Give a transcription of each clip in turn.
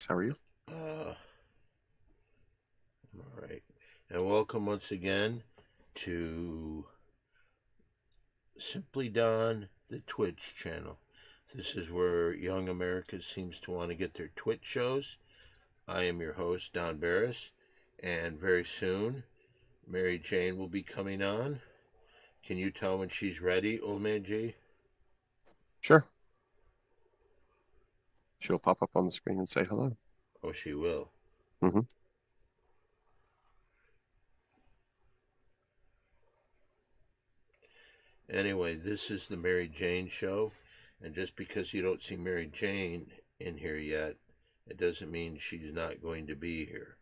How are you? I'm all right. And welcome once again to Simply Don, the Twitch channel. This is where young America seems to want to get their Twitch shows. I am your host, Don Barris, and very soon, Mary Jane will be coming on. Can you tell when she's ready, Old Man G? Sure. She'll pop up on the screen and say hello. Oh, she will. Mm-hmm. Anyway, this is the Mary Jane show, and just because you don't see Mary Jane in here yet, it doesn't mean she's not going to be here.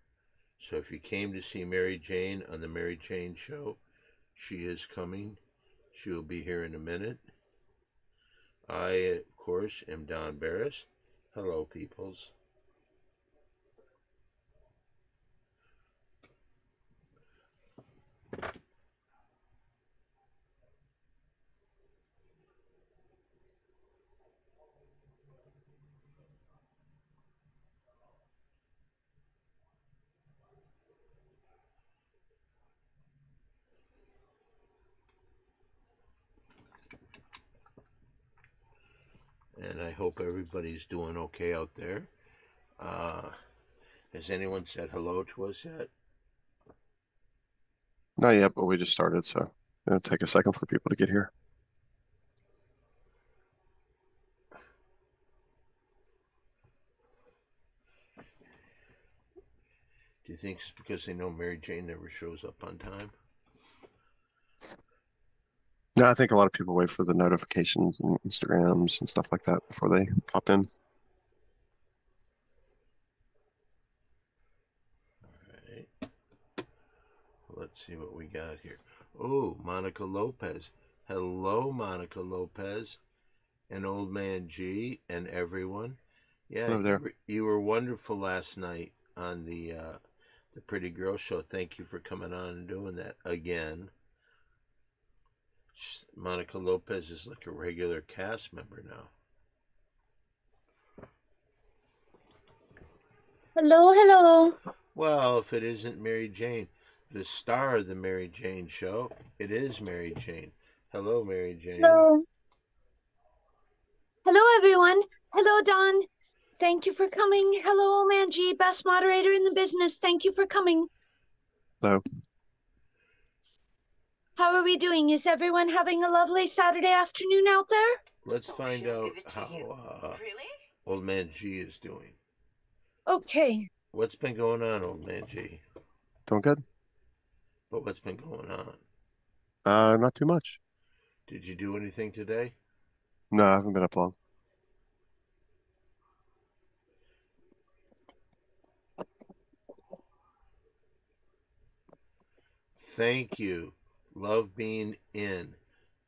So if you came to see Mary Jane on the Mary Jane show, she is coming. She will be here in a minute. I, of course, am Don Barris. Hello, peoples. And I hope everybody's doing okay out there. Has anyone said hello to us yet? Not yet, but we just started, so it'll take a second for people to get here. Do you think it's because they know Mary Jane never shows up on time? No, I think a lot of people wait for the notifications and Instagrams and stuff like that before they pop in. All right. Let's see what we got here. Oh, Monica Lopez. Hello, Monica Lopez, and Old Man G, and everyone. Yeah, Hello there. you were wonderful last night on the Pretty Girl Show. Thank you for coming on and doing that again. Monica Lopez is like a regular cast member now. Hello, hello. Well, if it isn't Mary Jane, the star of the Mary Jane show, it is Mary Jane. Hello, Mary Jane. Hello. Hello, everyone. Hello, Don. Thank you for coming. Hello, Manji, best moderator in the business. Thank you for coming. Hello. How are we doing? Is everyone having a lovely Saturday afternoon out there? Let's find out how Old Man G is doing. Okay. What's been going on, Old Man G? Doing good? But what's been going on? Not too much. Did you do anything today? No, I haven't been up long. Thank you. Love being in.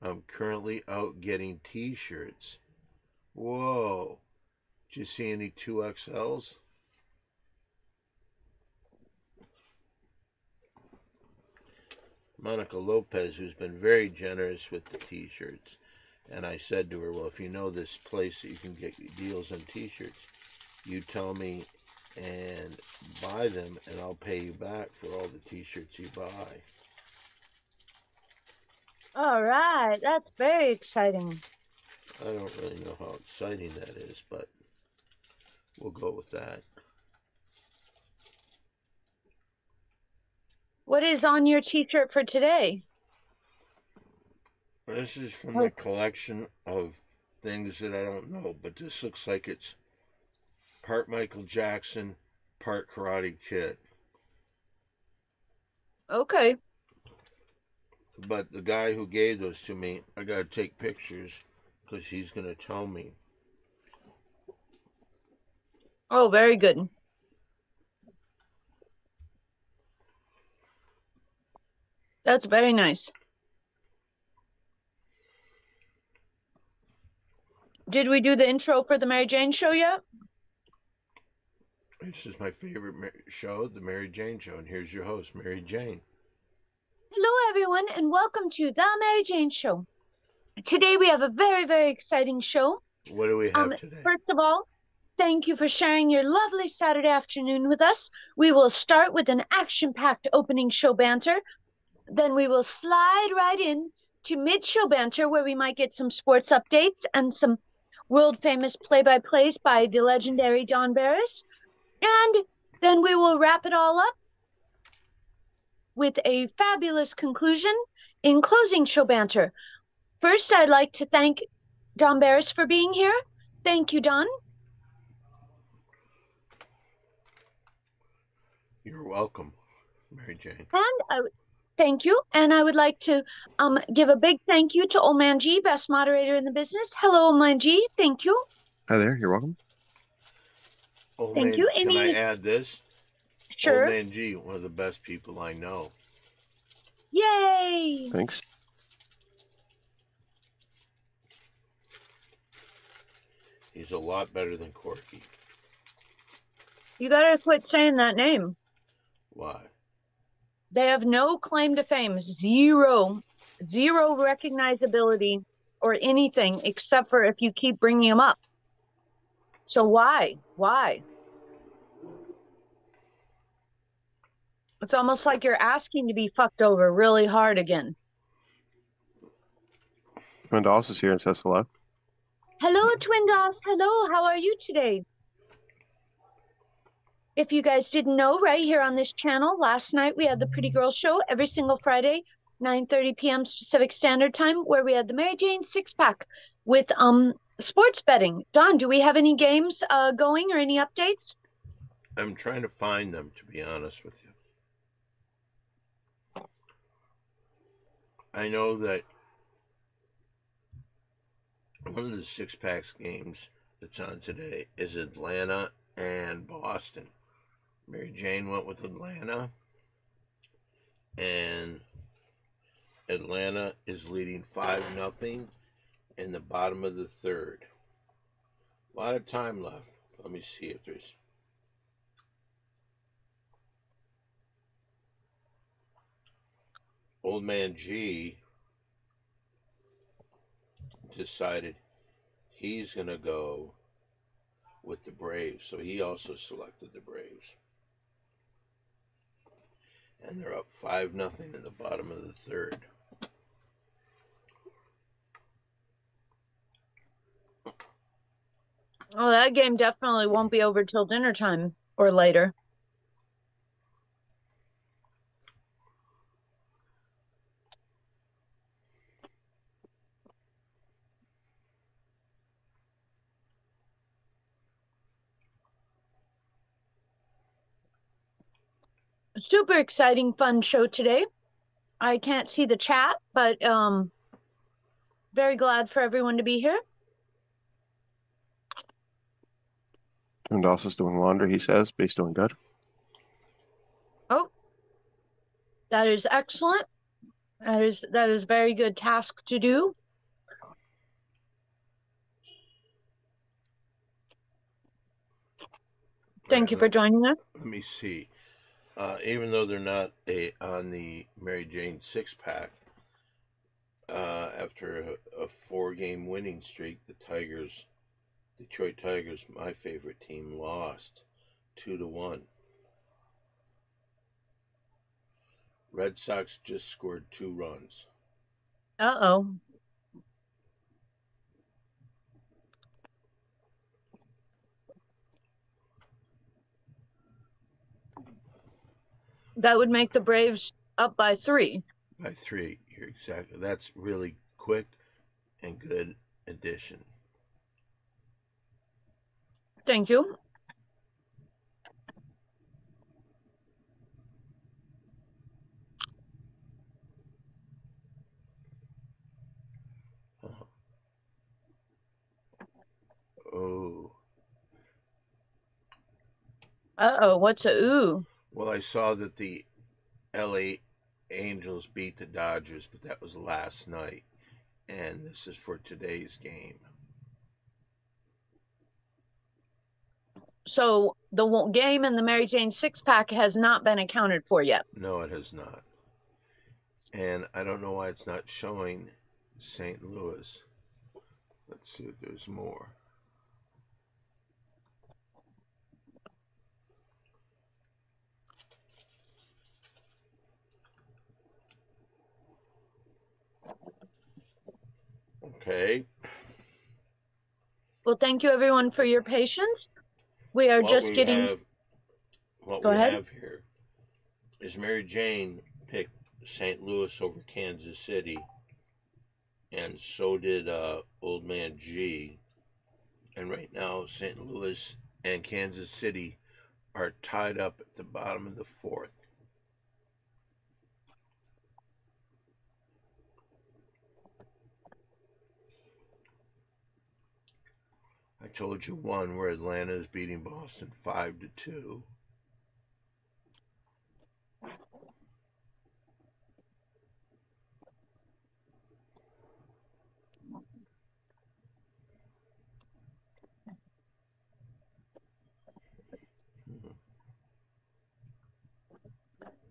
I'm currently out getting t-shirts. Whoa. Did you see any 2XLs? Monica Lopez, who's been very generous with the t-shirts. And I said to her, well, if you know this place that you can get deals on t-shirts, you tell me and buy them, and I'll pay you back for all the t-shirts you buy. All right. That's very exciting. I don't really know how exciting that is, but we'll go with that. What is on your t-shirt for today? This is from the collection of things that I don't know, but this looks like it's part Michael Jackson, part Karate Kid. Okay. But the guy who gave those to me, I gotta take pictures because he's gonna tell me. Oh, very good. That's very nice. Did we do the intro for the Mary Jane show yet? This is my favorite show, the Mary Jane Show, and here's your host, Mary Jane. Hello, everyone, and welcome to the Mary Jane Show. Today we have a very, very exciting show. What do we have today? First of all, Thank you for sharing your lovely Saturday afternoon with us. We will start with an action-packed opening show banter. Then we will slide right in to mid-show banter where we might get some sports updates and some world-famous play-by-plays by the legendary Don Barris. And then we will wrap it all up with a fabulous conclusion in closing show banter. First, I'd like to thank Don Barris for being here. Thank you, Don. You're welcome, Mary Jane. And thank you. And I would like to give a big thank you to Old Man G, best moderator in the business. Hello, Old Man G. Thank you. Hi there. You're welcome. Old Thank man, you. can I add this? Sure. Old Man G, one of the best people I know. Yay! Thanks. He's a lot better than Corky. You gotta quit saying that name. Why? They have no claim to fame. Zero recognizability or anything except for if you keep bringing them up. So why? Why? It's almost like you're asking to be fucked over really hard again. Twin Doss is here and says hello. Hello, Twin Doss. Hello, how are you today? If you guys didn't know, right here on this channel, last night we had the Pretty Girl Show every single Friday, 9:30 p.m. Pacific Standard Time, where we had the Mary Jane six-pack with sports betting. Don, do we have any games going or any updates? I'm trying to find them, to be honest with you. I know that one of the six-packs games that's on today is Atlanta and Boston. Mary Jane went with Atlanta, and Atlanta is leading 5-0 in the bottom of the third. A lot of time left. Let me see if there's... Old Man G decided he's going to go with the Braves, so he also selected the Braves. And they're up 5-0 in the bottom of the third. Oh, that game definitely won't be over till dinner time or later. Super exciting, fun show today. I can't see the chat, but very glad for everyone to be here. Twin Doss is doing laundry, he says, but he's doing good. Oh, that is excellent. That is a very good task to do. Thank you for joining us. Let me see. Even though they're not on the Mary Jane six-pack, after a 4-game winning streak, the Detroit Tigers, my favorite team, lost 2-1. Red Sox just scored 2 runs. Uh-oh. That would make the Braves up by 3. By 3, you're exactly. That's really quick and good addition. Thank you. Oh. Uh-oh, what's a ooh? Well, I saw that the LA Angels beat the Dodgers, but that was last night. And this is for today's game. So the game in the Mary Jane six-pack has not been accounted for yet. No, it has not. And I don't know why it's not showing St. Louis. Let's see if there's more. Okay. Well, thank you everyone for your patience. We are What just we getting. have, what Go we ahead. have here is Mary Jane picked St. Louis over Kansas City, and so did Old Man G. And right now, St. Louis and Kansas City are tied up at the bottom of the fourth. I told you one where Atlanta is beating Boston 5-2.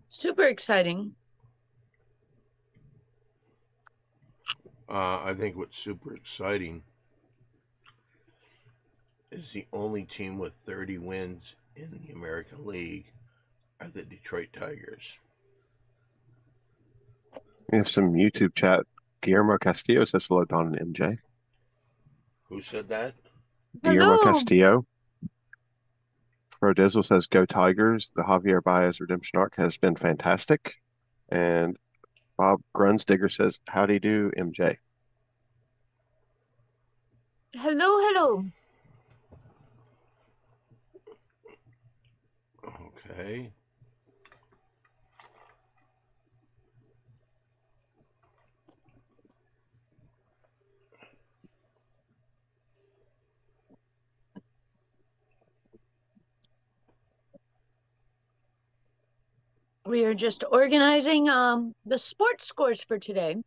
Super exciting. I think what's super exciting is the only team with 30 wins in the American League are the Detroit Tigers. We have some YouTube chat. Guillermo Castillo says hello, Don and MJ. Who said that? Guillermo Hello. Castillo. Frodizzle says go Tigers. The Javier Baez redemption arc has been fantastic. And Bob Grunsdigger says, howdy do, MJ. Hello, hello. Okay. We are just organizing the sports scores for today.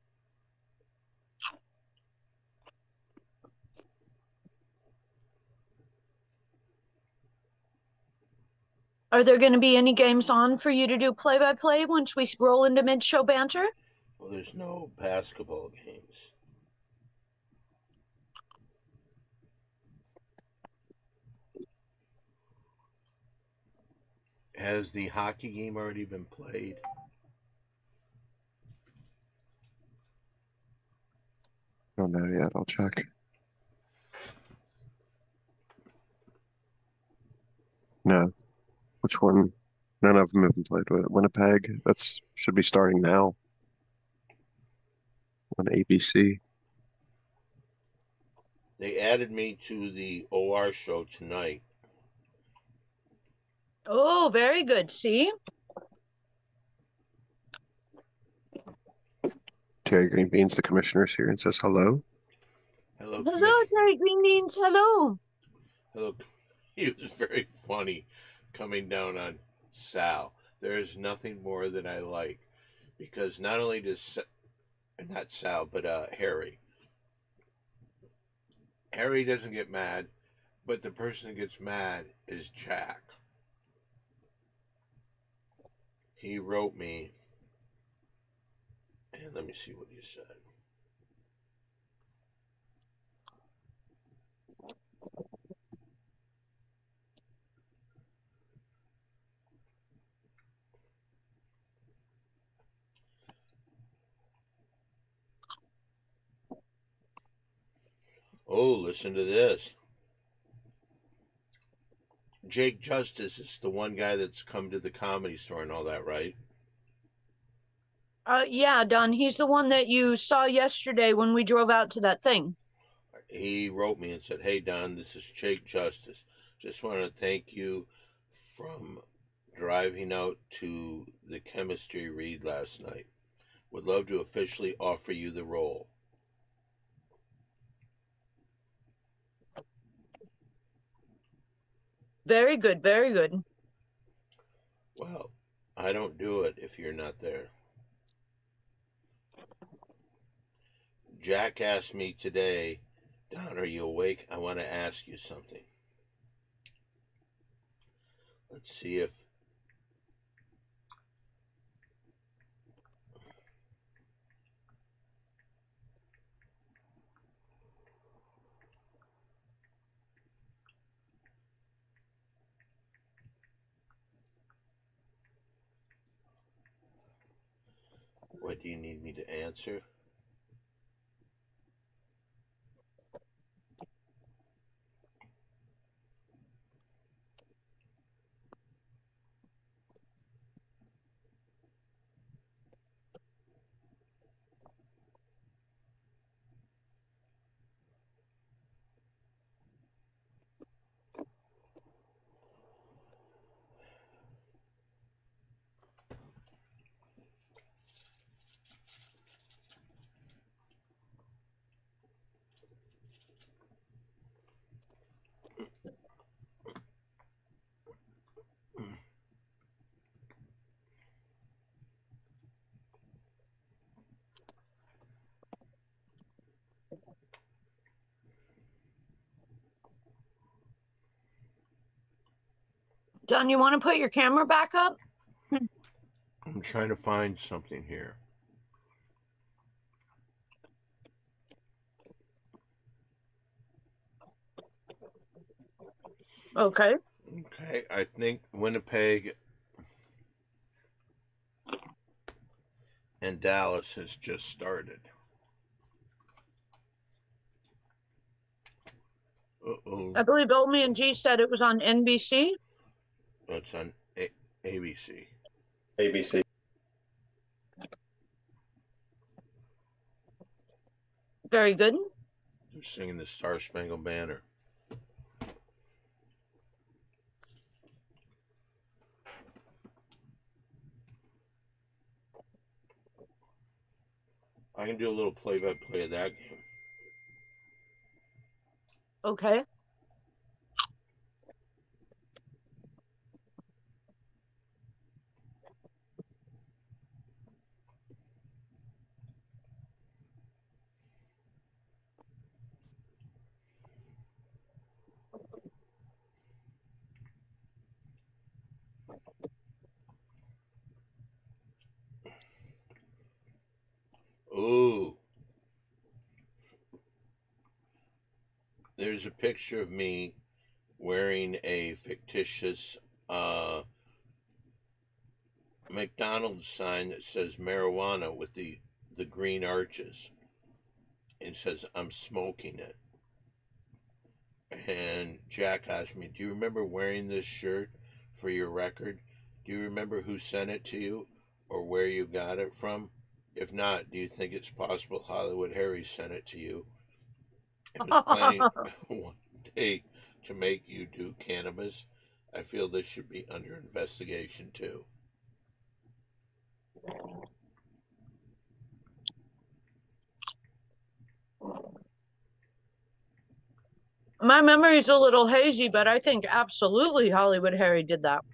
Are there going to be any games on for you to do play-by-play once we roll into mid-show banter? Well, there's no basketball games. Has the hockey game already been played? Don't know yet. I'll check. No. Which one? None of them have been played with. Winnipeg. That's should be starting now on ABC. They added me to the OR show tonight. Oh, very good. See? Terry Green Beans, the commissioner's here and says hello. Hello, Hello, Terry Green Beans. Hello. Hello. He was very funny coming down on Sal. There is nothing more that I like because not only does not Sal, but Harry. Harry doesn't get mad, but the person that gets mad is Jack. He wrote me, and let me see what he said. Oh, listen to this. Jake Justice is the one guy that's come to the Comedy Store and all that, right? Yeah, Don, he's the one that you saw yesterday when we drove out to that thing. He wrote me and said, "Hey Don, this is Jake Justice. Just want to thank you from driving out to the chemistry read last night. Would love to officially offer you the role." Very good, very good. Well, I don't do it if you're not there. Jack asked me today, "Don, are you awake? I want to ask you something." Let's see if what do you need me to answer? Don, you want to put your camera back up? I'm trying to find something here. Okay. Okay, I think Winnipeg and Dallas has just started. Uh-oh. I believe Old Man G said it was on NBC. It's on ABC. ABC. Very good. They're singing the Star Spangled Banner. I can do a little play-by-play of that game. Okay. Ooh. There's a picture of me wearing a fictitious McDonald's sign that says marijuana with the green arches. And says, I'm smoking it. And Jack asked me, do you remember wearing this shirt for your record? Do you remember who sent it to you or where you got it from? If not, do you think it's possible Hollywood Harry sent it to you and is planning one day to make you do cannabis? I feel this should be under investigation too. My memory's a little hazy, but I think absolutely Hollywood Harry did that.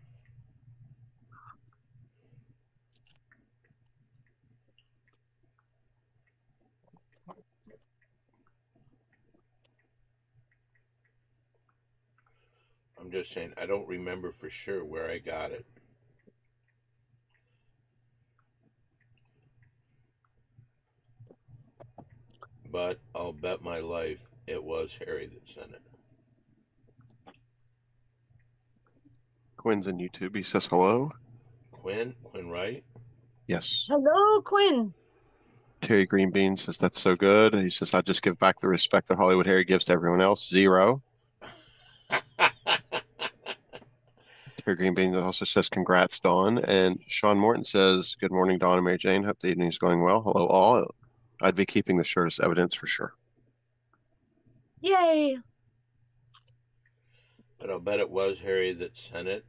I'm just saying, I don't remember for sure where I got it. But I'll bet my life it was Harry that sent it. Quinn's in YouTube. He says hello. Quinn Wright? Yes. Hello, Quinn. Terry Greenbean says that's so good. He says, I just give back the respect that Hollywood Harry gives to everyone else. 0. Terry Greenbean also says, congrats, Dawn. And Sean Morton says, good morning, Dawn and Mary Jane. Hope the evening's going well. Hello, all. I'd be keeping the shirt as evidence for sure. Yay. But I'll bet it was Harry that sent it.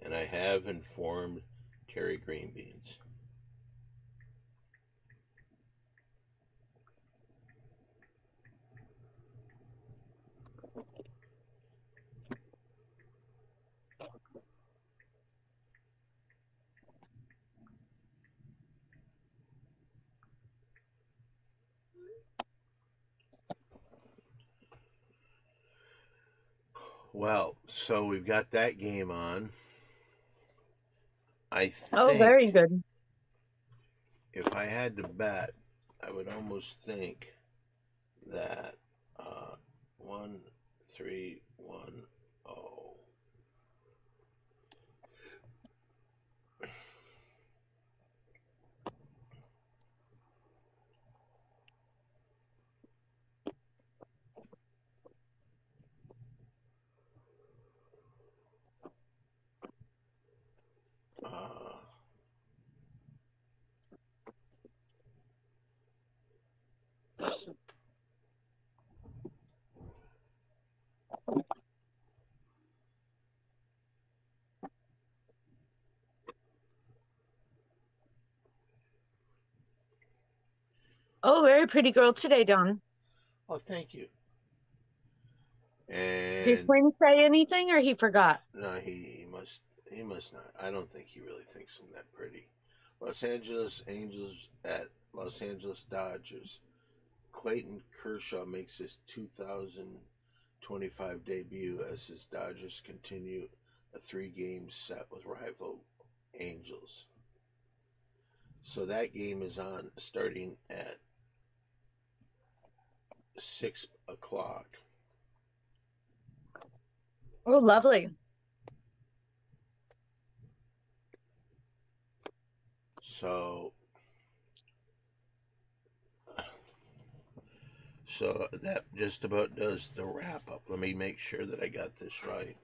And I have informed Terry Greenbeans. Well, so we've got that game on. I think very good. If I had to bet, I would almost think that 1, 3, 1, 0. Oh, very pretty girl today, Dawn. Oh, thank you. Did And Quinn say anything or he forgot? no, he must not. I don't think he really thinks I'm that pretty. Los Angeles Angels at Los Angeles Dodgers. Clayton Kershaw makes his 2025 debut as his Dodgers continue a 3-game set with rival Angels. So that game is on starting at 6 o'clock. Oh, lovely. So that just about does the wrap up. Let me make sure that I got this right.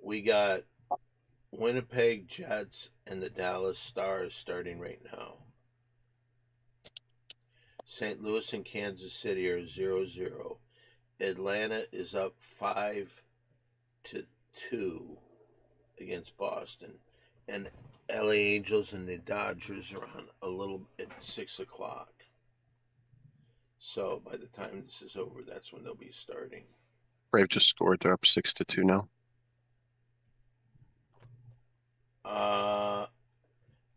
We got Winnipeg Jets and the Dallas Stars starting right now. St. Louis and Kansas City are 0-0. Atlanta is up 5-2 against Boston. And LA Angels and the Dodgers are on a little at 6 o'clock. So by the time this is over, that's when they'll be starting. Brave just scored. They're up 6-2 now.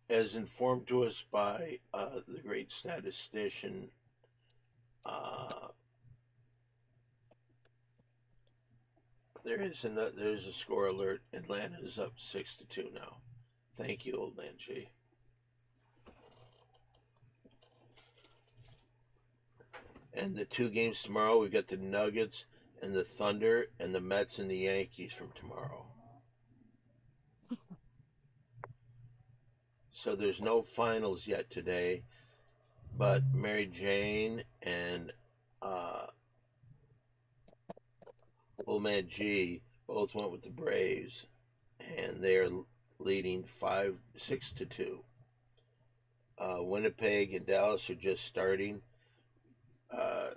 As informed to us by the great statistician, there's a score alert. Atlanta is up 6-2 now. Thank you, old man G. And the 2 games tomorrow, we've got the Nuggets and the Thunder and the Mets and the Yankees from tomorrow. So there's no finals yet today, but Mary Jane and Old Man G both went with the Braves, and they are leading 6-2. Winnipeg and Dallas are just starting.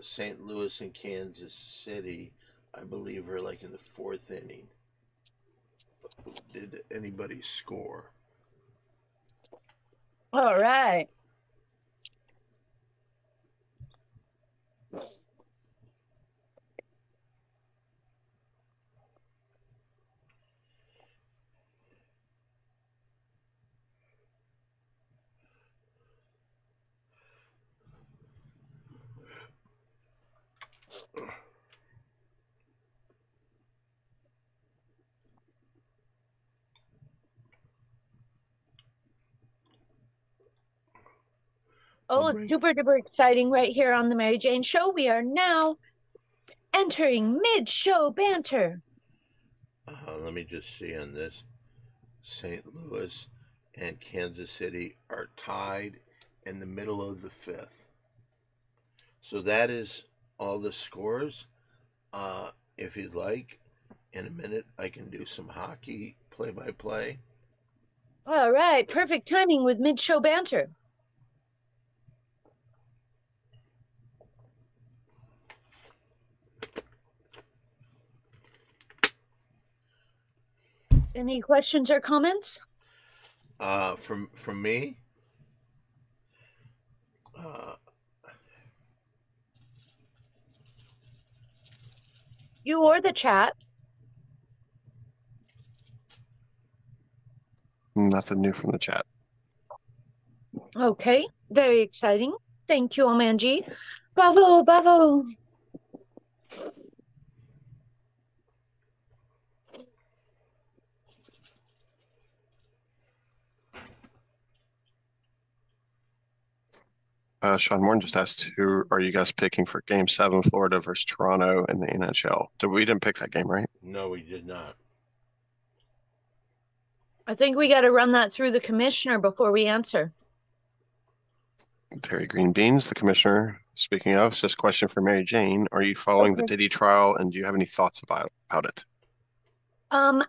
St. Louis and Kansas City, I believe, are like in the 4th inning. Did anybody score? All right. Oh, it's super duper exciting right here on the Mary Jane Show. We are now entering mid-show banter. Let me just see on this. St. Louis and Kansas City are tied in the middle of the 5th. So that is all the scores. If you'd like, in a minute, I can do some hockey play-by-play. All right, perfect timing with mid-show banter. Any questions or comments? From me? You or the chat. Nothing new from the chat. Okay, very exciting. Thank you, Omanji. Bravo, bravo. Sean Morton just asked, who are you guys picking for Game 7, Florida versus Toronto in the NHL? We didn't pick that game, right? No, we did not. I think we got to run that through the commissioner before we answer. Terry Green Beans, the commissioner, speaking of, says, question for Mary Jane. Are you following the Diddy trial, and do you have any thoughts about it?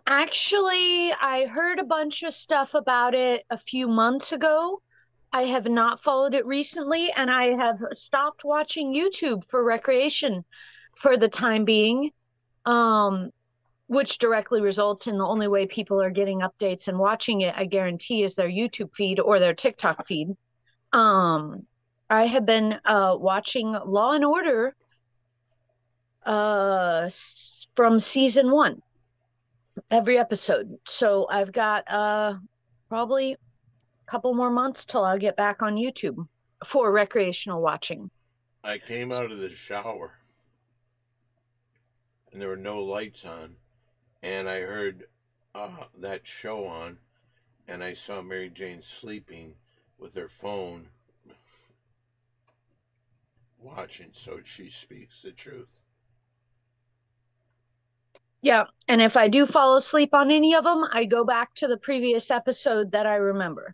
Actually, I heard a bunch of stuff about it a few months ago. I have not followed it recently, and I have stopped watching YouTube for recreation for the time being. which directly results in the only way people are getting updates and watching it, I guarantee, is their YouTube feed or their TikTok feed. I have been watching Law and Order from season 1, every episode. So I've got probably a couple more months till I'll get back on YouTube for recreational watching. I came out of the shower and there were no lights on, and I heard that show on, and I saw Mary Jane sleeping with her phone watching, so she speaks the truth. Yeah, and if I do fall asleep on any of them, I go back to the previous episode that I remember.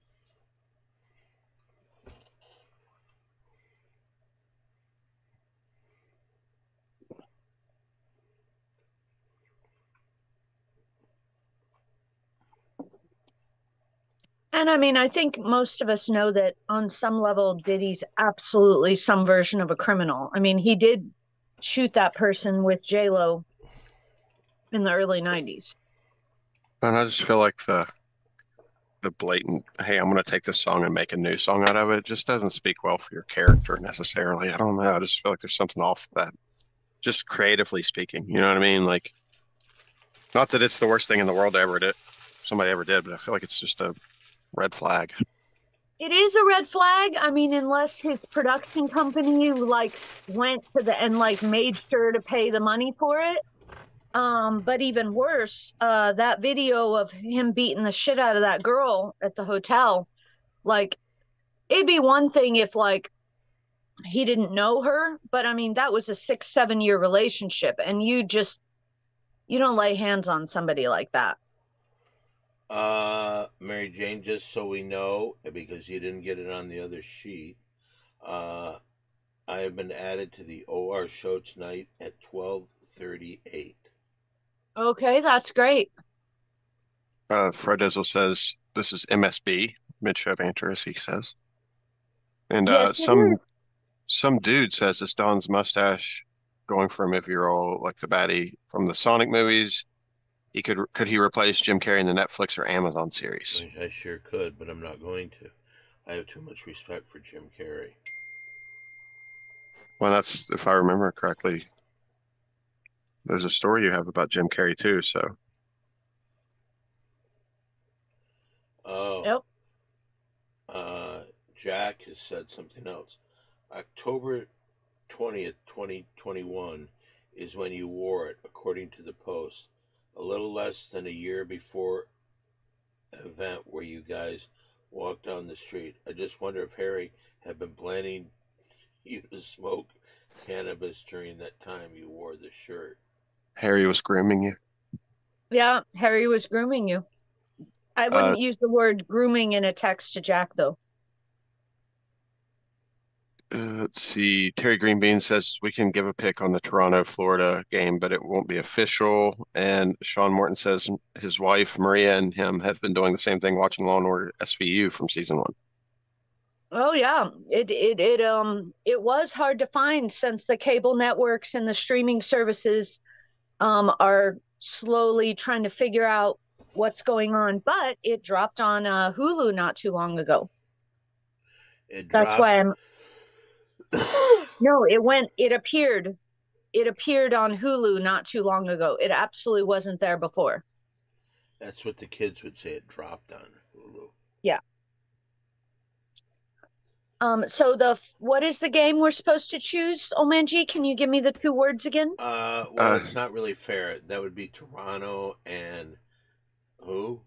And I mean, I think most of us know that on some level, Diddy's absolutely some version of a criminal. I mean, he did shoot that person with J-Lo in the early 90s. And I just feel like the blatant, hey, I'm going to take this song and make a new song out of it, just doesn't speak well for your character necessarily. I don't know. I just feel like there's something off with that. Just creatively speaking, you know what I mean? Like, not that it's the worst thing in the world somebody ever did, but I feel like it's just a red flag. It is a red flag. I mean, unless his production company like went to the and like made sure to pay the money for it. But even worse, that video of him beating the shit out of that girl at the hotel, like, it'd be one thing if like he didn't know her, but I mean, that was a 6-7 year relationship, and you don't lay hands on somebody like that. Mary Jane, just so we know, because you didn't get it on the other sheet, I have been added to the OR show tonight at 12:38. Okay, that's great. Fred Dizzle says this is MSB, mid-show banter, as he says. And Yes, some dude says it's Don's mustache going for a movie role like the baddie from the Sonic movies. Could he replace Jim Carrey in the Netflix or Amazon series? I sure could, but I'm not going to. I have too much respect for Jim Carrey. Well, that's, if I remember correctly, there's a story you have about Jim Carrey too, so. Oh. Yep. Jack has said something else. October 20th, 2021 is when you wore it, according to the Post. A little less than a year before an event where you guys walked down the street. I just wonder if Harry had been planning you to smoke cannabis during that time you wore the shirt. Harry was grooming you. Yeah, Harry was grooming you. I wouldn't use the word grooming in a text to Jack, though. Let's see. Terry Greenbean says we can give a pick on the Toronto-Florida game, but it won't be official. And Sean Morton says his wife, Maria, and him have been doing the same thing, watching Law and Order SVU from season 1. Oh yeah, it was hard to find since the cable networks and the streaming services are slowly trying to figure out what's going on, but it dropped on Hulu not too long ago. That's why I'm No, it appeared on Hulu not too long ago. It absolutely wasn't there before. That's what the kids would say, it dropped on Hulu. Yeah. So what is the game we're supposed to choose, Omanji? Can you give me the 2 words again? Well, it's not really fair. That would be Toronto and who?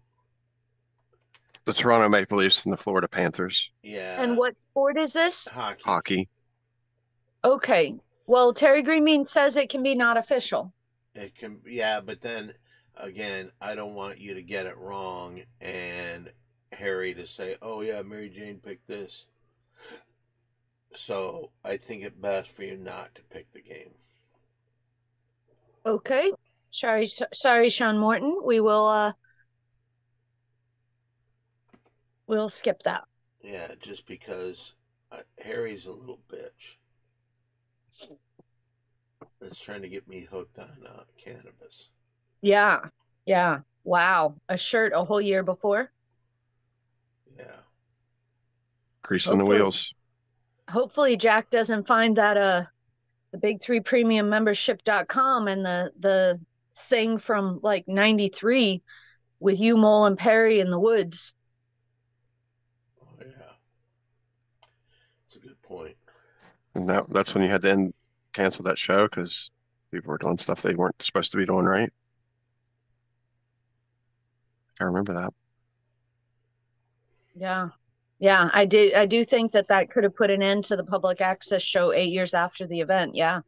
The Toronto Maple Leafs and the Florida Panthers. Yeah. And what sport is this? Hockey. Okay. Well, Terry Greenbean says it can be not official. It can, yeah, but then again, I don't want you to get it wrong and Harry to say, "Oh yeah, Mary Jane picked this." So I think it best for you not to pick the game. Okay. Sorry, Sean Morton. We'll skip that. Yeah, just because Harry's a little bitch. That's trying to get me hooked on cannabis. Yeah. Yeah. Wow. A shirt a whole year before. Yeah. Greasing the Hopefully, wheels. hopefully Jack doesn't find that the big three premium membership.com and the thing from like 93 with you, Mole, and Perry in the woods. Oh, yeah. It's a good point. And that's when you had to cancel that show because people were doing stuff they weren't supposed to be doing, right? I remember that. Yeah. Yeah, I do think that that could have put an end to the public access show 8 years after the event. Yeah.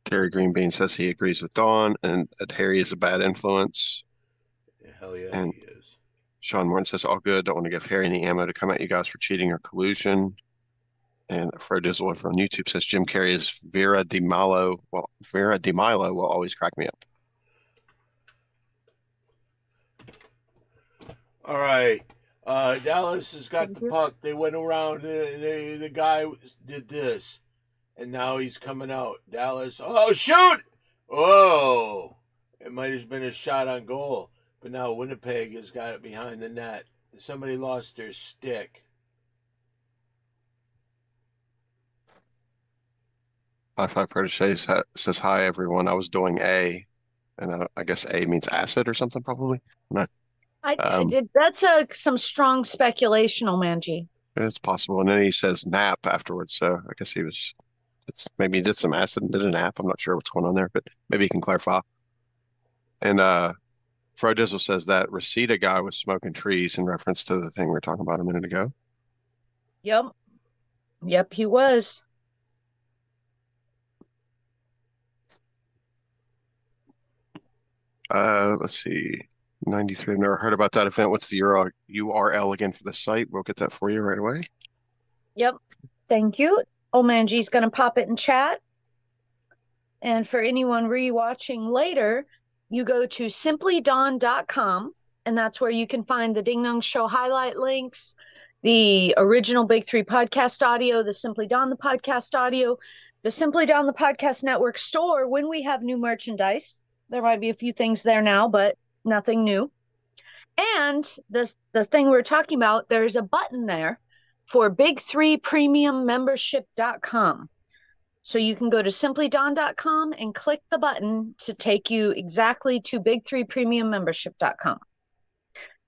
Gary Greenbean says he agrees with Dawn and that Harry is a bad influence. Yeah, hell yeah, And he is. Sean Morton says, all good. Don't want to give Harry any ammo to come at you guys for cheating or collusion. And Fred Dizzle over on YouTube says Jim Carrey is Vera DiMilo. Well, Vera DiMilo will always crack me up. All right. Dallas has got the puck. They went around. The guy did this. And now he's coming out. Dallas. Oh, shoot! Oh! It might have been a shot on goal. But now Winnipeg has got it behind the net. Somebody lost their stick. High Five Protege says, hi, everyone. I was doing A. And I guess A means acid or something, probably. Not, I did. That's some strong speculation, Omanji. it's possible. And then he says nap afterwards. So I guess maybe he did some acid and did a nap. I'm not sure what's going on there, but maybe he can clarify. And Fred Dizzle says that Reseda guy was smoking trees in reference to the thing we were talking about a minute ago. Yep. Yep, he was. Let's see. 93. I've never heard about that event. What's the URL again for the site? We'll get that for you right away. Yep. Thank you. Omanji's going to pop it in chat. And for anyone rewatching later, you go to simplydawn.com, and that's where you can find the Ding Dong Show highlight links, the original Big Three podcast audio, the Simply Dawn the podcast audio, the Simply Dawn the podcast network store when we have new merchandise. There might be a few things there now, but nothing new. And the thing we're talking about, there's a button there for big3premiummembership.com. So you can go to simplydawn.com and click the button to take you exactly to big3premiummembership.com.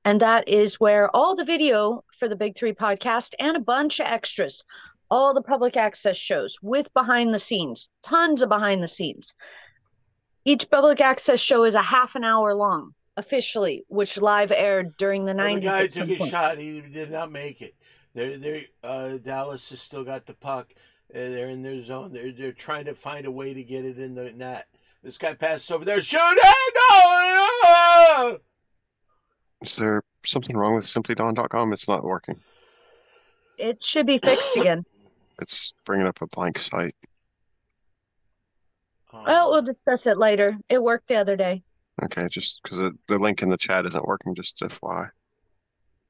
And that is where all the video for the Big Three podcast and a bunch of extras, all the public access shows with behind the scenes, tons of behind the scenes. Each public access show is a half an hour long, officially, which live aired during the 90s. The guy took a shot. He did not make it. Dallas has still got the puck. They're in their zone. They're trying to find a way to get it in the net. This guy passes over there. Shoot it! No! Is there something wrong with simplydawn.com? It's not working. It should be fixed again. It's bringing up a blank site. Well, we'll discuss it later. It worked the other day. Okay, just because the link in the chat isn't working, just FYI.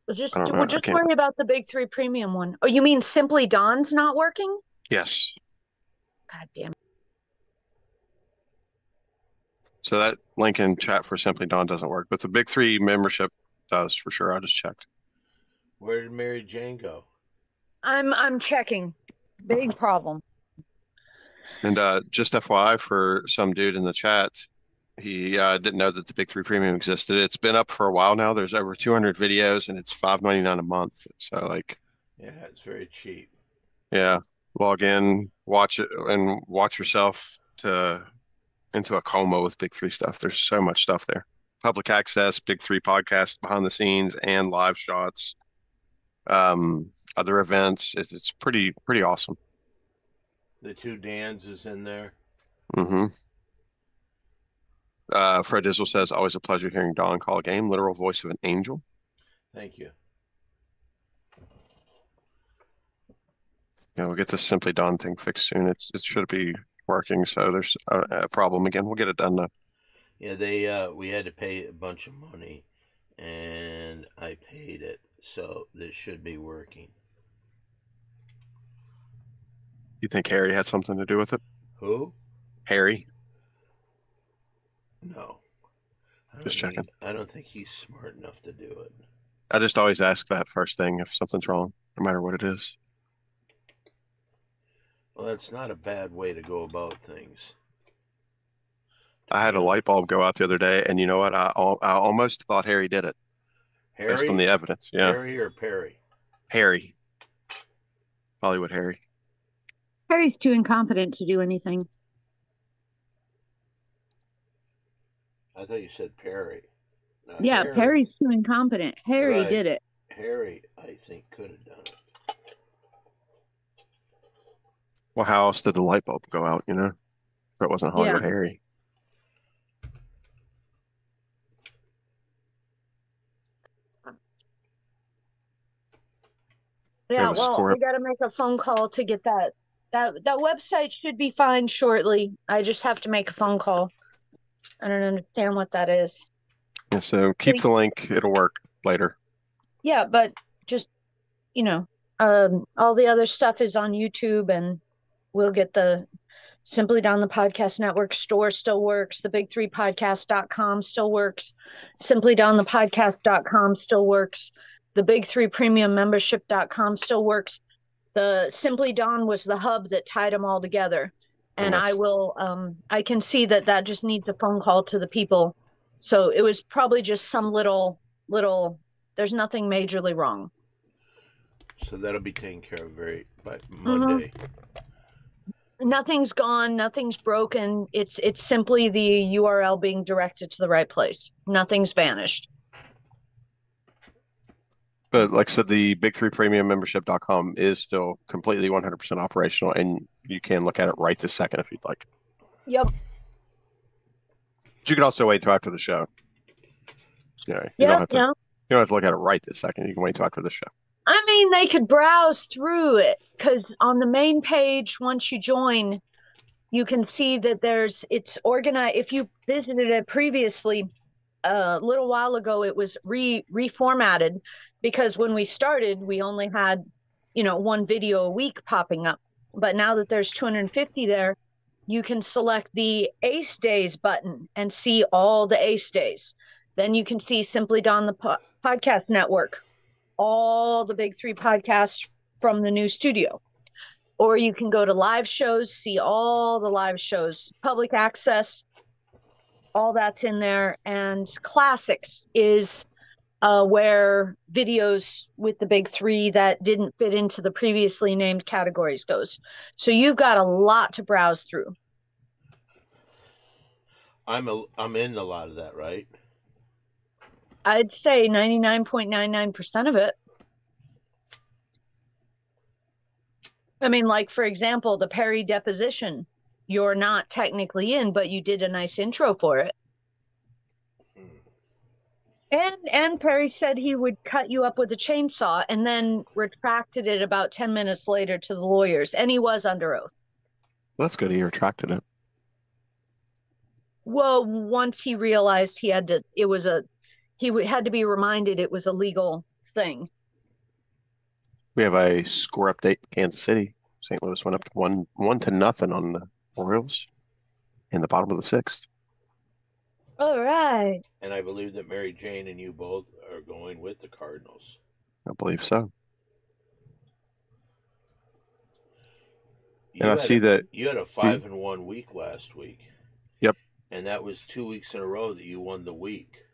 We'll just worry about the Big Three premium one. Oh, you mean Simply Dawn's not working? Yes. God damn it. So that link in chat for Simply Dawn doesn't work, but the Big Three membership does for sure. I just checked. Where did Mary Jane go? I'm checking. Big problem. And just FYI for some dude in the chat, he didn't know that the Big Three Premium existed. It's been up for a while now. There's over 200 videos, and it's $5.99 a month. So yeah, it's very cheap. Yeah, log in, watch it, and watch yourself into a coma with Big Three stuff. There's so much stuff there. Public access, Big Three podcast, behind the scenes, and live shots. Other events. It's pretty awesome. The two Dans is in there. Mm-hmm. Fred Dizzle says, always a pleasure hearing Dawn call a game. Literal voice of an angel. Thank you. Yeah, we'll get this Simply Dawn thing fixed soon. It should be working. So there's a problem again. We'll get it done though. Yeah, we had to pay a bunch of money, and I paid it, so this should be working. You think Harry had something to do with it? Who? Harry. No. Just checking. I don't think he's smart enough to do it. I just always ask that first thing if something's wrong, no matter what it is. Well, that's not a bad way to go about things. I had a light bulb go out the other day, and you know what? I almost thought Harry did it based on Harry? the evidence. Yeah, Harry or Perry? Harry. Hollywood Harry. Harry's too incompetent to do anything. I thought you said Perry. Yeah, Harry. Perry's too incompetent. Harry Right. did it. Harry, I think, could have done it. Well, how else did the light bulb go out, you know? If it wasn't Hollywood Harry. Yeah, well, we got to make a phone call to get that. That website should be fine shortly. I just have to make a phone call. I don't understand what that is. Yeah, so keep the link. It'll work later. Yeah, but just, you know, all the other stuff is on YouTube, and we'll get the Simply Don the Podcast Network store still works. The Big3Podcast.com still works. SimplyDonThePodcast.com still works. The Big3 Premium Membership.com still works. The Simply Don was the hub that tied them all together. And I can see that just needs a phone call to the people. So it was probably just some little, there's nothing majorly wrong. So that'll be taken care of by Monday. Nothing's gone, nothing's broken. It's simply the URL being directed to the right place. Nothing's vanished. But like I said, the Big3PremiumMembership.com is still completely 100% operational, and you can look at it right this second if you'd like. Yep. But you could also wait till after the show. Yeah, you don't have to look at it right this second. You can wait till after the show. I mean, they could browse through it, because on the main page, once you join, you can see that it's organized. If you visited it previously, a little while ago, it was reformatted, because when we started, we only had, one video a week popping up. But now that there's 250 there, you can select the Ace Days button and see all the Ace Days. Then you can see Simply Don the Podcast Network, all the Big3 podcasts from the new studio. Or you can go to live shows, see all the live shows, public access, all that's in there. And classics is where videos with the Big3 that didn't fit into the previously named categories goes. So you've got a lot to browse through. I'm in a lot of that, right? I'd say 99.99% of it. I mean, like, for example, the Perry deposition, you're not technically in, but you did a nice intro for it. And Perry said he would cut you up with a chainsaw and then retracted it about 10 minutes later to the lawyers. And he was under oath. Well, that's good. He retracted it. Well, once he realized he had to be reminded it was a legal thing. We have a score update in Kansas City. St. Louis went up to 1-0 on the Orioles in the bottom of the sixth. All right. And I believe that Mary Jane and you both are going with the Cardinals. I believe so. And I see that you had a 5-1 week last week. Yep. And that was 2 weeks in a row that you won the week.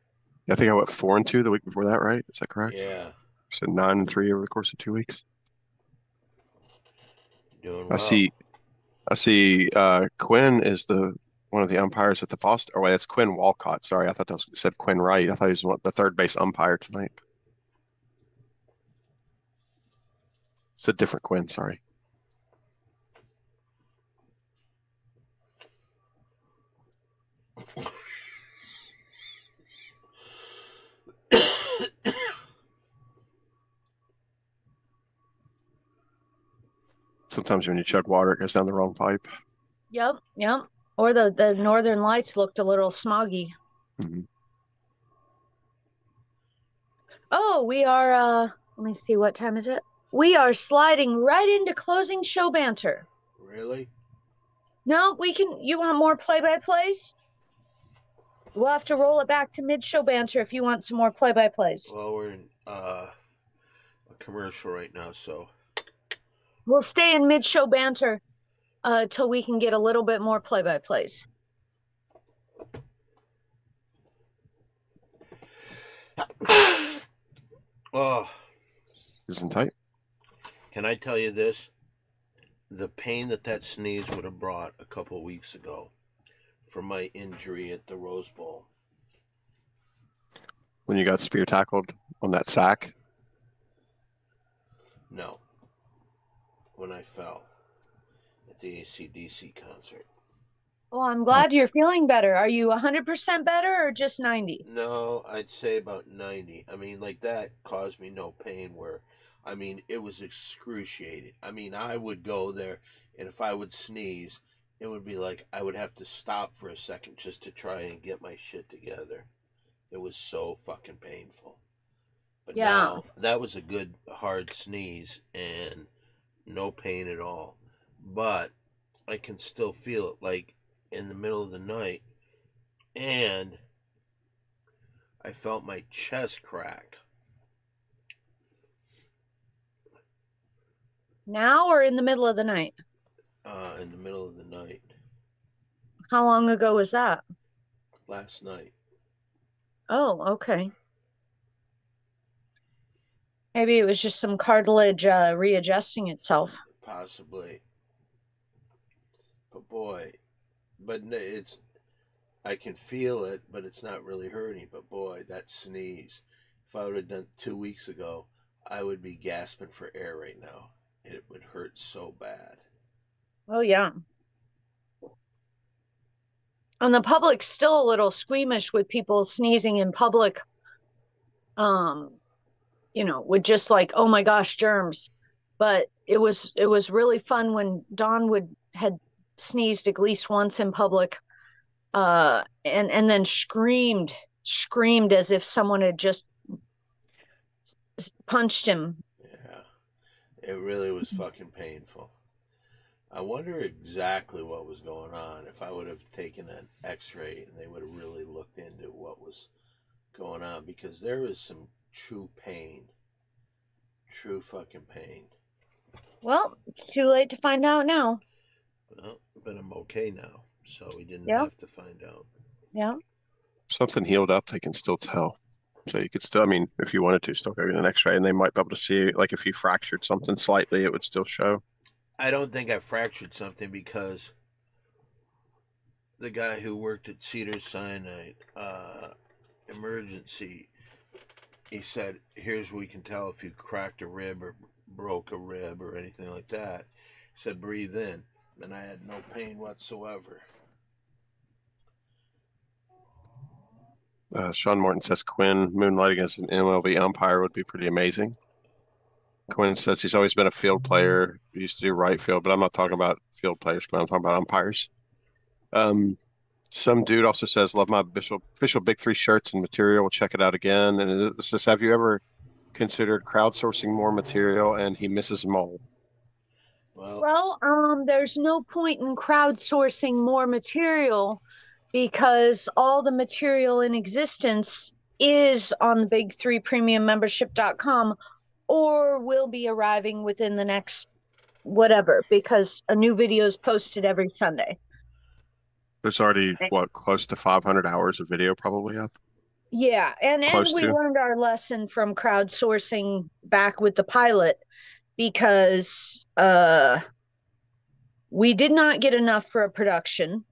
I think I went 4-2 the week before that, right? Is that correct? Yeah. So 9-3 over the course of 2 weeks. Doing well. I see Quinn is one of the umpires at the Boston. Oh, wait, that's Quinn Walcott. Sorry, I thought that said Quinn Wright. I thought he was the third base umpire tonight. It's a different Quinn, sorry. Sometimes when you chug water, it goes down the wrong pipe. Yep. Or the northern lights looked a little smoggy. Mm-hmm. Oh, we are, let me see, what time is it? We are sliding right into closing show banter. Really? No, you want more play-by-plays? We'll have to roll it back to mid-show banter if you want some more play-by-plays. Well, we're in a commercial right now, so We'll stay in mid-show banter till we can get a little bit more play-by-plays. oh, Isn't tight. can I tell you this? The pain that sneeze would have brought a couple weeks ago from my injury at the Rose Bowl. When you got spear tackled on that sack. No. When I fell at the AC/DC concert. Well, I'm glad you're feeling better. Are you 100% better or just 90? No, I'd say about 90. I mean, like, that caused me no pain where, I mean, it was excruciating. I mean, I would go there, and if I would sneeze, it would be like I would have to stop for a second just to try and get my shit together. It was so fucking painful. But Yeah. now, that was a good, hard sneeze, and no pain at all. But I can still feel it, like, in the middle of the night, and I felt my chest crack. Now or in the middle of the night? In the middle of the night. How long ago was that? Last night. Oh, okay. Maybe it was just some cartilage readjusting itself. Possibly. But boy, it's, I can feel it, but it's not really hurting. But boy, that sneeze, if I would have done it 2 weeks ago, I would be gasping for air right now. It would hurt so bad. Oh, yeah. And the public's still a little squeamish with people sneezing in public. With just like, oh my gosh, germs. But it was really fun when Dawn had sneezed at least once in public, and then screamed as if someone had just punched him. Yeah, it really was fucking painful. I wonder exactly what was going on. If I would have taken an x-ray and they would have really looked into what was going on, because there was some true pain. True fucking pain. Well, it's too late to find out now. Well, but I'm okay now, so we didn't Yeah. have to find out. Yeah. If something healed up, they can still tell. So you could still, I mean, if you wanted to, still go get an x-ray, and they might be able to see, like, if you fractured something slightly, it would still show. I don't think I fractured something, because the guy who worked at Cedars-Sinai emergency, he said, here's where we can tell if you cracked a rib or broke a rib or anything like that. He said, breathe in. And I had no pain whatsoever. Sean Morton says Quinn moonlighting as an MLB umpire would be pretty amazing. Quinn says he's always been a field player. He used to do right field, but I'm not talking about field players, but I'm talking about umpires. Some dude also says, love my official Big Three shirts and material. We'll check it out again. And it says, have you ever considered crowdsourcing more material? And he misses them all. Well, there's no point in crowdsourcing more material, because all the material in existence is on the Big Three Premium Membership.com, or will be arriving within the next whatever, because a new video is posted every Sunday. There's already, close to 500 hours of video probably up? Yeah, and we learned our lesson from crowdsourcing back with the pilot, because we did not get enough for a production.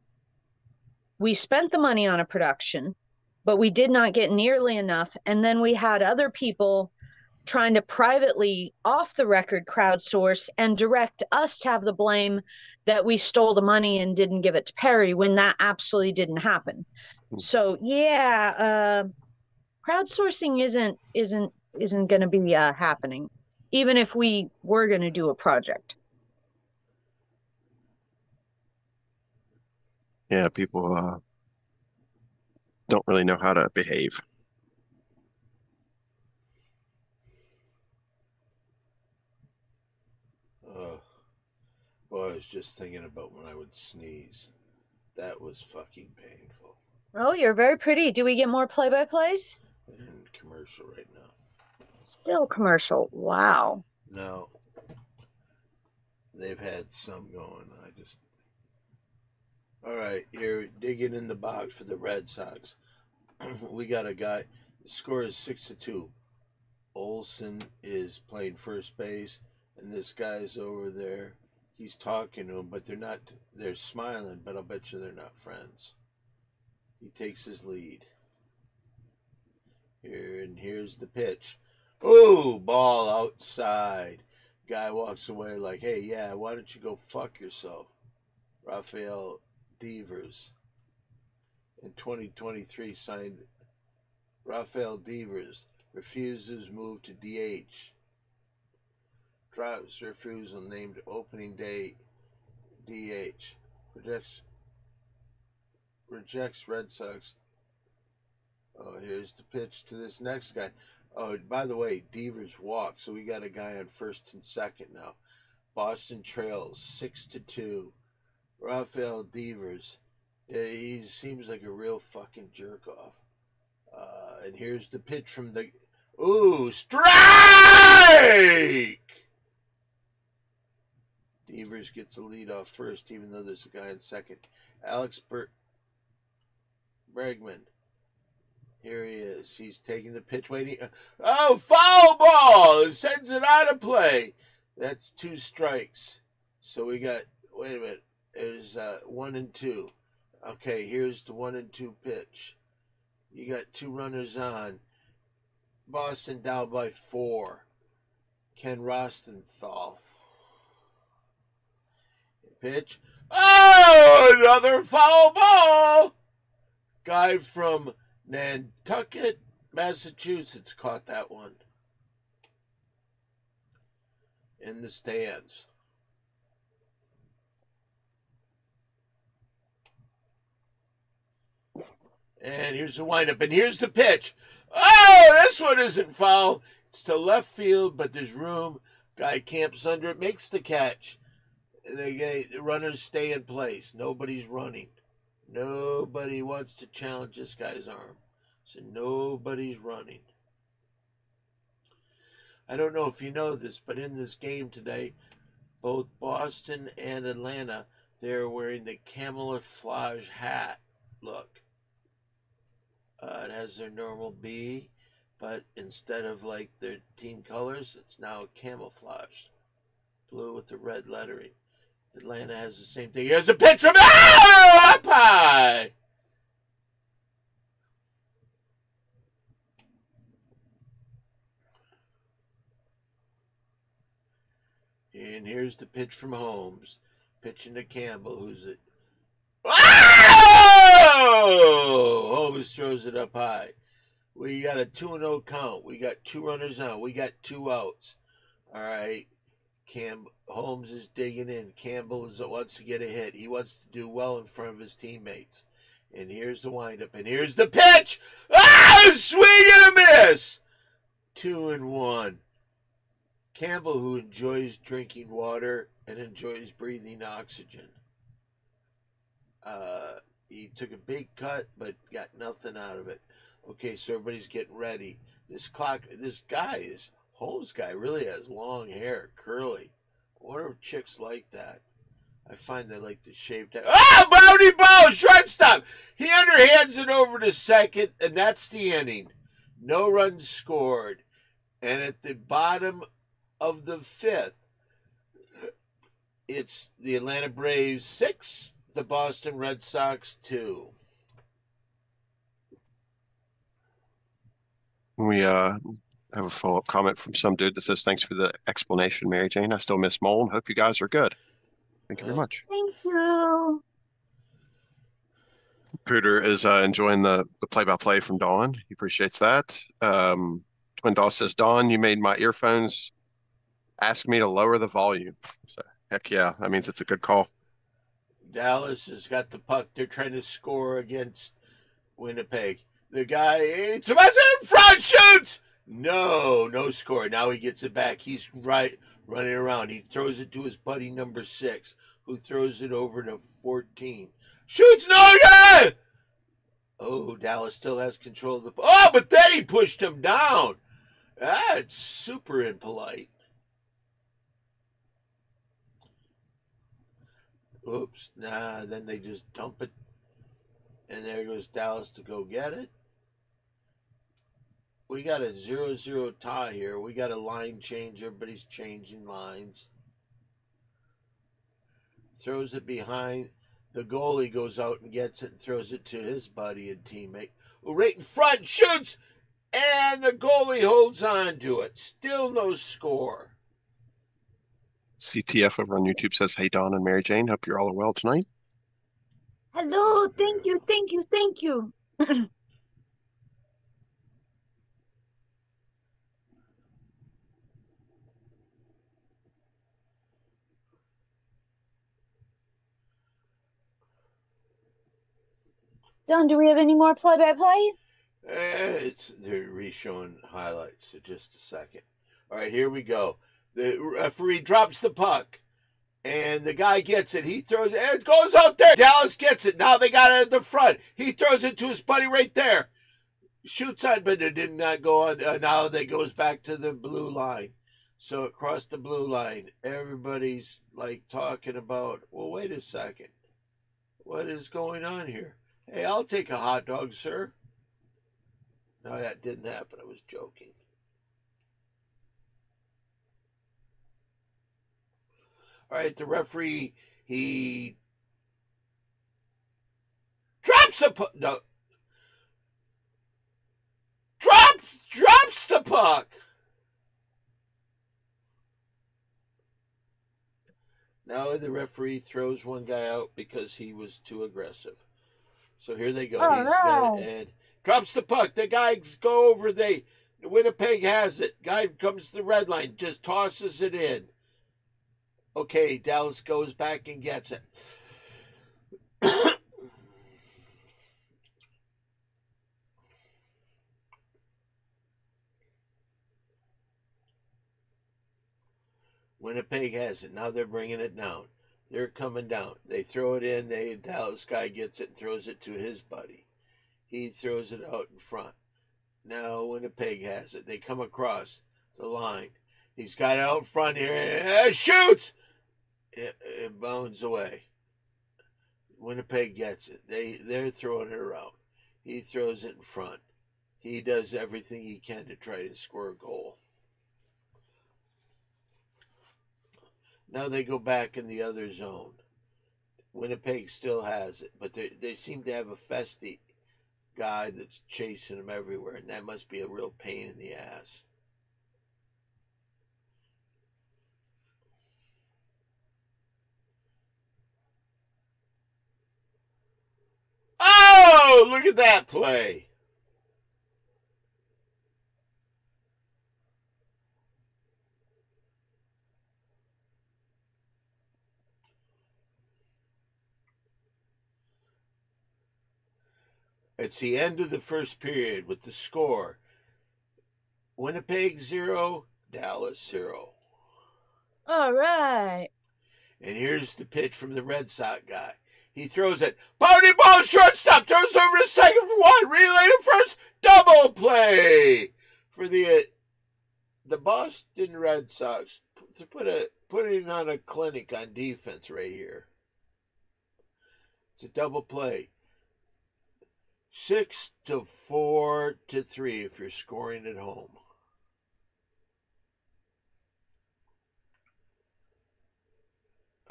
We spent the money on a production, but we did not get nearly enough. And then we had other people trying to privately, off the record, crowdsource and direct us to have the blame that we stole the money and didn't give it to Perry, when that absolutely didn't happen. So yeah, crowdsourcing isn't going to be happening, even if we were going to do a project. Yeah, people don't really know how to behave. Well, I was just thinking about when I would sneeze. That was fucking painful. Oh, you're very pretty. Do we get more play-by-plays? And commercial right now. Still commercial. Wow. No, they've had some going. All right, here, digging in the box for the Red Sox. We got a guy. The score is 6-2. Olson is playing first base, and this guy's over there. He's talking to him, but they're not. They're smiling, but I'll bet you they're not friends. He takes his lead. Here's the pitch. Ooh, ball outside. Guy walks away like, hey, yeah, why don't you go fuck yourself? Rafael Devers. In 2023 signed Rafael Devers. Refuses move to DH. Drops refusal named opening day DH. Rejects Red Sox. Oh, here's the pitch to this next guy. Oh, by the way, Devers walked, so we got a guy on first and second now. Boston trails 6-2. Rafael Devers. He seems like a real fucking jerk off. And here's the pitch from the. Ooh, strike! Devers gets a lead off first, even though there's a guy in second. Alex Bregman. Here he is. He's taking the pitch, waiting. Oh, foul ball! It sends it out of play. That's 2 strikes. So we got. Wait a minute. There's 1 and 2. Okay, here's the 1 and 2 pitch. You got 2 runners on. Boston down by 4. Ken Rostenthal. Pitch. Oh, another foul ball. Guy from Nantucket, Massachusetts caught that one. In the stands. And here's the windup, and here's the pitch. Oh, this one isn't foul. It's to left field, but there's room. Guy camps under it, makes the catch. The runners stay in place. Nobody's running. Nobody wants to challenge this guy's arm. So nobody's running. I don't know if you know this, but in this game today, both Boston and Atlanta, they're wearing the camouflage hat look. It has their normal B, but instead of like their team colors, it's now camouflaged. Blue with the red lettering. Atlanta has the same thing. Here's a pitch from up high. And here's the pitch from Holmes. Pitching to Campbell, who's it? Oh! Holmes throws it up high. We got a 2-0 count. We got 2 runners on. We got 2 outs. All right. Holmes is digging in. Campbell wants to get a hit. He wants to do well in front of his teammates. And here's the windup. And here's the pitch. Ah! Swing and a miss. 2-1. Campbell, who enjoys drinking water and enjoys breathing oxygen. He took a big cut, but got nothing out of it. Okay, so everybody's getting ready. This Holmes guy really has long hair, curly. I wonder if chicks like that. I find they like the shaved head. Ah, bounty ball, shortstop. He underhands it over to second, and that's the inning. No runs scored. And at the bottom of the 5th, it's the Atlanta Braves 6, the Boston Red Sox 2. We have a follow-up comment from some dude that says, thanks for the explanation, Mary Jane. I still miss Mole and hope you guys are good. Thank you very much. Thank you. Pooter is enjoying the play-by-play from Dawn. He appreciates that. Twin Doss says, Dawn, you made my earphones ask me to lower the volume. So, heck yeah, that means it's a good call. Dallas has got the puck. They're trying to score against Winnipeg. The guy, Tomas in front, shoots! No score. Now he gets it back. He's running around. He throws it to his buddy number 6, who throws it over to 14. Shoots, no good! Oh, Dallas still has control of the... Oh, but then he pushed him down. That's super impolite. Oops. Nah, then they just dump it. And there goes Dallas to go get it. We got a 0-0 tie here. We got a line change. Everybody's changing lines. Throws it behind. The goalie goes out and gets it and throws it to his buddy and teammate. Who right in front shoots, and the goalie holds on to it. Still no score. CTF over on YouTube says, "Hey, Don and Mary Jane, hope you're all well tonight." Hello, thank you, thank you, thank you. Don, do we have any more play-by-play? They're re-showing highlights in just a second. All right, here we go. The referee drops the puck, and the guy gets it. He throws it, and it goes out there. Dallas gets it. Now they got it at the front. He throws it to his buddy right there. Shoots on, but it did not go on. Now they goes back to the blue line. So it crossed the blue line. Everybody's like talking about, well, wait a second. What is going on here? Hey, I'll take a hot dog, sir. No, that didn't happen. I was joking. All right, the referee, he drops the puck. No. Drops the puck. Now the referee throws one guy out because he was too aggressive. So here they go. And drops the puck. The guys go over. Winnipeg has it. Guy comes to the red line. Just tosses it in. Okay, Dallas goes back and gets it. Winnipeg has it. Now they're bringing it down. They're coming down. They throw it in. Dallas guy gets it and throws it to his buddy. He throws it out in front. Now Winnipeg has it. They come across the line. He's got it out front here. Shoots! It bounds away. Winnipeg gets it. They're throwing it around. He throws it in front. He does everything he can to try to score a goal. Now they go back in the other zone. Winnipeg still has it, but they seem to have a Festi guy that's chasing them everywhere, and that must be a real pain in the ass. Oh, look at that play. It's the end of the first period with the score. Winnipeg 0, Dallas 0. All right. And here's the pitch from the Red Sox guy. He throws it. Bounty ball, shortstop. Throws over to second for one. Relay to first. Double play for the Boston Red Sox. Putting on a clinic on defense right here. It's a double play. 6-4-3 if you're scoring at home.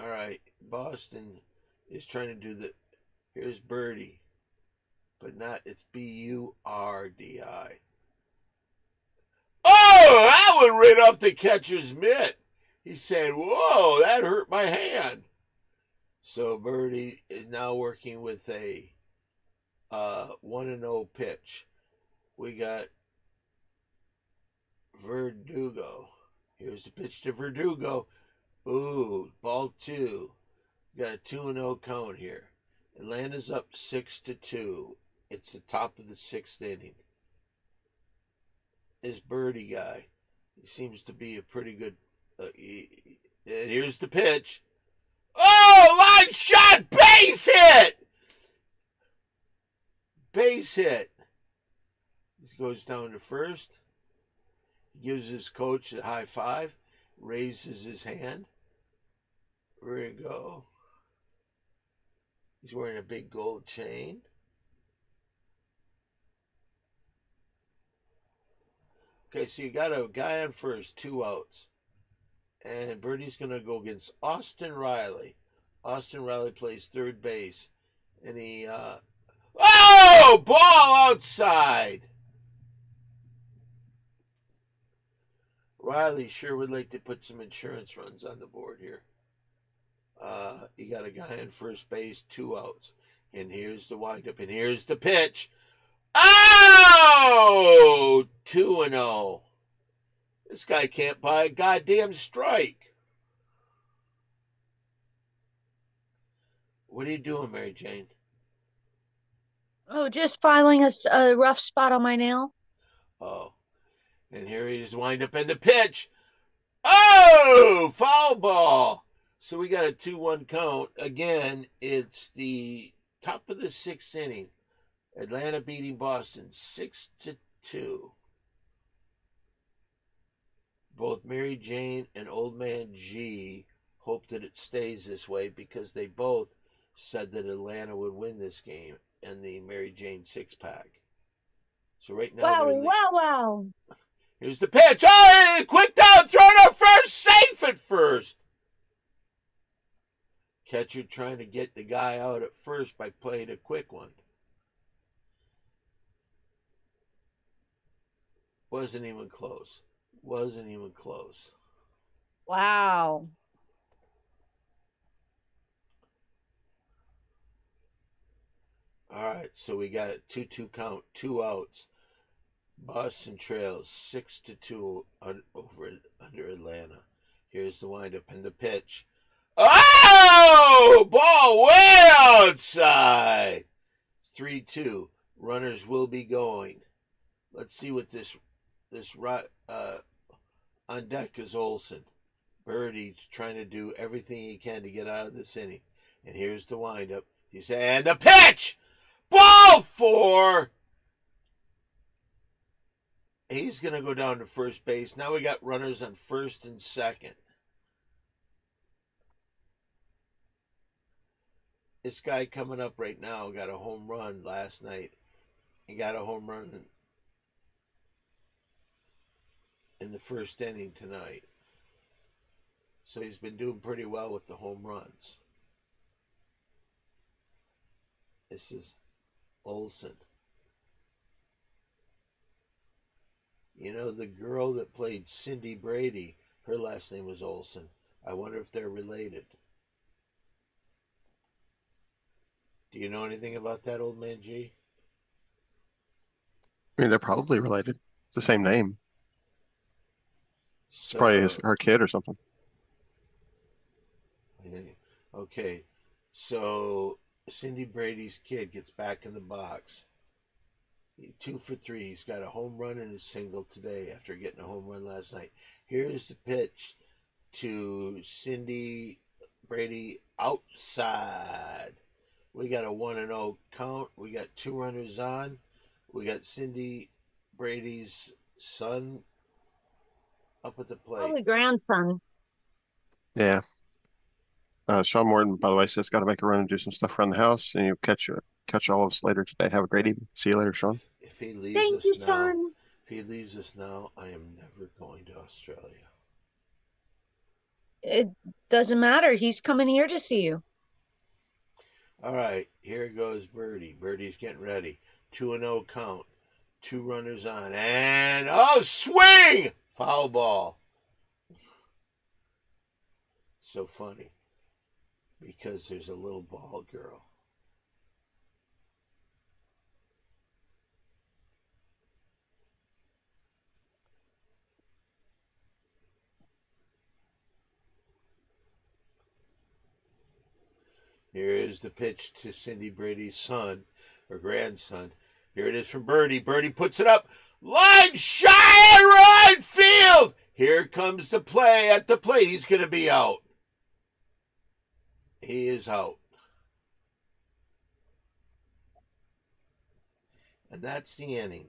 All right, Boston is trying to do here's Birdie, but it's B-U-R-D-I. Oh, that one right off the catcher's mitt. He's saying, whoa, that hurt my hand. So Birdie is now working with a 1-0 pitch. We got Verdugo. Here's the pitch to Verdugo. Ooh, ball 2. Got a 2-0 count here. Atlanta's up 6-2. It's the top of the 6th inning. This Birdie guy, he seems to be a pretty good. And here's the pitch. Oh, line shot, base hit. Base hit. He goes down to first. He gives his coach a high five. Raises his hand. Where you go? He's wearing a big gold chain. Okay, so you got a guy on first, 2 outs. And Birdie's going to go against Austin Riley. Austin Riley plays third base. And he, oh! Ball outside! Riley sure would like to put some insurance runs on the board here. You got a guy in first base, 2 outs. And here's the windup, and here's the pitch. Oh! 2-0. This guy can't buy a goddamn strike. What are you doing, Mary Jane? Oh, just filing a rough spot on my nail. Oh. And here he is, wind up in the pitch. Oh! Foul ball. So we got a 2-1 count. Again, it's the top of the 6th inning. Atlanta beating Boston 6-2. Both Mary Jane and Old Man G hope that it stays this way because they both said that Atlanta would win this game and the Mary Jane 6-pack. So right now, Wow. Here's the pitch. Oh, quick down, throw to first, safe at first. Catcher trying to get the guy out at first by playing a quick one. Wasn't even close. Wow. All right, so we got a 2-2 count, 2 outs. Boston trails 6-2 under Atlanta. Here's the windup and the pitch. Oh! Ball way outside. 3-2. Runners will be going. Let's see what this on deck is Olson. Birdie's trying to do everything he can to get out of this inning. And here's the windup. And the pitch! Ball 4! He's going to go down to first base. Now we got runners on first and second. This guy coming up right now got a home run last night. He got a home run in the first inning tonight. So he's been doing pretty well with the home runs. This is Olson. You know, the girl that played Cindy Brady, her last name was Olson. I wonder if they're related. Do you know anything about that, Old Man G? I mean, they're probably related. It's the same name. It's So, probably her kid or something. okay, so Cindy Brady's kid gets back in the box. 2 for 3. He's got a home run and a single today after getting a home run last night. Here's the pitch to Cindy Brady outside. We got a 1-0 count. We got 2 runners on. We got Cindy Brady's son up at the plate. Probably grandson. Yeah. Sean Morton, by the way, says got to make a run and do some stuff around the house, and you catch all of us later today. Have a great evening. See you later, Sean. If he leaves Thank us you, now, Sean. if he leaves us now, I am never going to Australia. It doesn't matter. He's coming here to see you. All right, here goes Birdie. Birdie's getting ready. 2-0 count. 2 runners on. And, oh, swing! Foul ball. So funny. Because there's a little ball girl. Here is the pitch to Cindy Brady's son, or grandson. Here it is from Birdie. Birdie puts it up. Line shot right field. Here comes the play at the plate. He's going to be out. He is out. And that's the inning.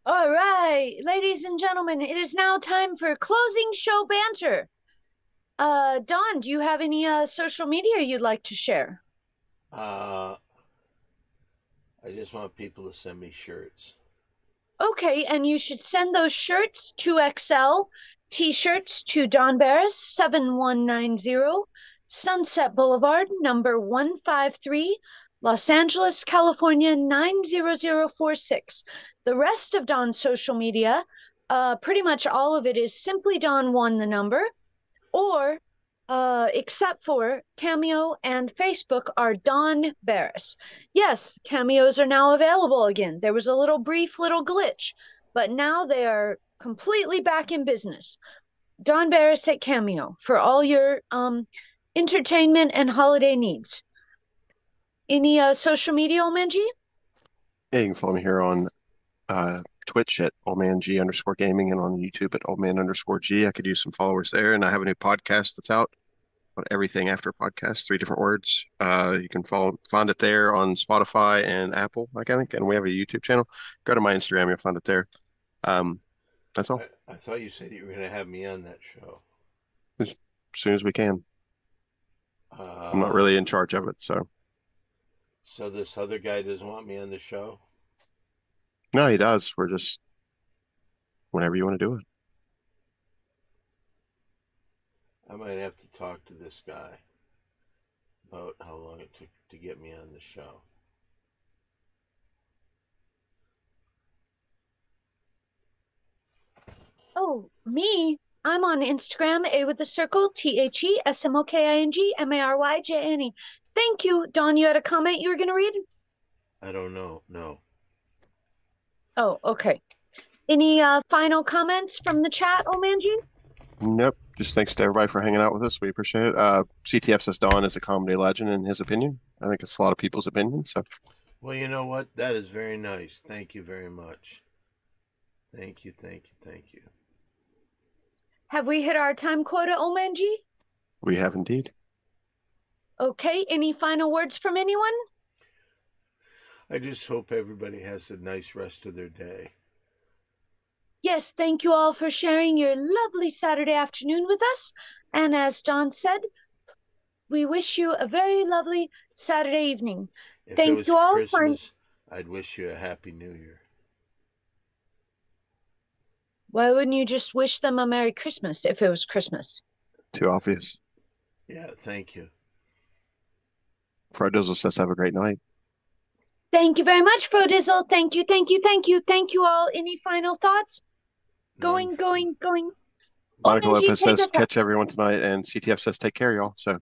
All right, ladies and gentlemen, it is now time for closing show banter. Don, do you have any social media you'd like to share? I just want people to send me shirts. Okay, and you should send those shirts, 2XL t-shirts, to Don Barris, 7190 Sunset Boulevard, number 153, Los Angeles, California, 90046. The rest of Don's social media, pretty much all of it is simply Don1 the number, or except for Cameo and Facebook, are Don Barris. Yes, cameos are now available again. There was a brief glitch, but now they are completely back in business. Don Barris at Cameo for all your entertainment and holiday needs. Any social media, Omenji? Yeah, you can follow me here on Twitch at oldmang_gaming and on YouTube at oldman_g. I could use some followers there, and I have a new podcast that's out on everything after podcast, 3 different words. You can find it there on Spotify and Apple, I think, and we have a YouTube channel. Go to my Instagram, you'll find it there. That's all. I thought you said you were going to have me on that show. As soon as we can. I'm not really in charge of it, so. So this other guy doesn't want me on the show? No, he does. We're just whenever you want to do it. I might have to talk to this guy about how long it took to get me on the show. Oh, me? I'm on Instagram, A with a circle, TheSmokingMaryJane. Thank you. Don, you had a comment you were going to read? I don't know. No. Oh, okay. Any final comments from the chat, Omenji? Nope. Just thanks to everybody for hanging out with us. We appreciate it. CTF says Don is a comedy legend in his opinion. I think it's a lot of people's opinion. So. Well, you know what? That is very nice. Thank you very much. Thank you. Have we hit our time quota, Omenji? We have indeed. Okay. Any final words from anyone? I just hope everybody has a nice rest of their day. Yes, thank you all for sharing your lovely Saturday afternoon with us. And as Don said, we wish you a very lovely Saturday evening. If thank it was you all Christmas, I'd wish you a Happy New Year. Why wouldn't you just wish them a Merry Christmas if it was Christmas? Too obvious. Yeah, thank you. Fro Dizzle says have a great night. Thank you very much, Fro Dizzle. Thank you. Thank you all. Any final thoughts? Going. Monica Lopez says catch everyone tonight, and CTF says take care, y'all. So